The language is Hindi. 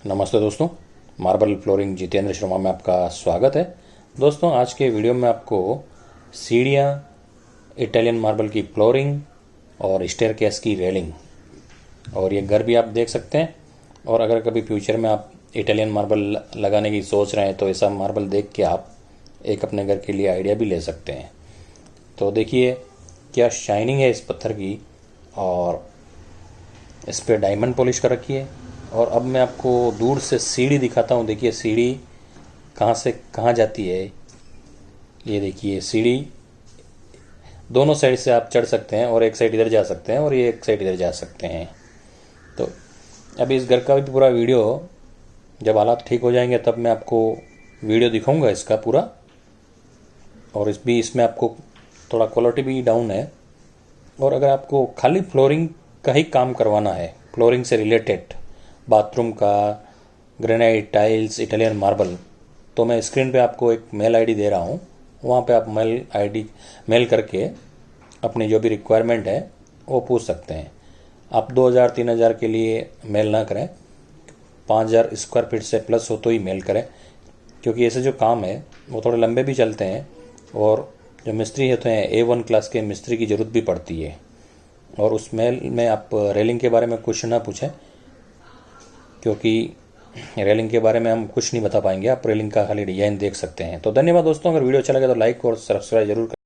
नमस्ते दोस्तों, मार्बल फ्लोरिंग जितेंद्र शर्मा में आपका स्वागत है। दोस्तों, आज के वीडियो में आपको सीढ़ियाँ, इटालियन मार्बल की फ्लोरिंग और स्टेयरकेस की रेलिंग और ये घर भी आप देख सकते हैं। और अगर कभी फ्यूचर में आप इटालियन मार्बल लगाने की सोच रहे हैं तो ऐसा मार्बल देख के आप एक अपने घर के लिए आइडिया भी ले सकते हैं। तो देखिए क्या शाइनिंग है इस पत्थर की, और इस पर डायमंड पॉलिश कर रखी है। और अब मैं आपको दूर से सीढ़ी दिखाता हूँ। देखिए सीढ़ी कहाँ से कहाँ जाती है। ये देखिए सीढ़ी दोनों साइड से आप चढ़ सकते हैं, और एक साइड इधर जा सकते हैं और ये एक साइड इधर जा सकते हैं। तो अभी इस घर का भी पूरा वीडियो, जब हालात ठीक हो जाएंगे तब मैं आपको वीडियो दिखाऊंगा इसका पूरा। और इसमें आपको थोड़ा क्वालिटी भी डाउन है। और अगर आपको खाली फ्लोरिंग का ही काम करवाना है, फ्लोरिंग से रिलेटेड, बाथरूम का, ग्रेनाइट, टाइल्स, इटालियन मार्बल, तो मैं स्क्रीन पे आपको एक मेल आईडी दे रहा हूँ। वहाँ पे आप मेल करके अपनी जो भी रिक्वायरमेंट है वो पूछ सकते हैं। आप 2000-3000 के लिए मेल ना करें, 5000 स्क्वायर फीट से प्लस हो तो ही मेल करें, क्योंकि ऐसे जो काम है वो थोड़े लंबे भी चलते हैं और जो मिस्त्री होते हैं A1 क्लास के मिस्त्री की ज़रूरत भी पड़ती है। और उस मेल में आप रेलिंग के बारे में कुछ ना पूछें, क्योंकि रेलिंग के बारे में हम कुछ नहीं बता पाएंगे। आप रेलिंग का खाली डिजाइन देख सकते हैं। तो धन्यवाद दोस्तों। अगर वीडियो अच्छा लगे तो लाइक और सब्सक्राइब जरूर करें।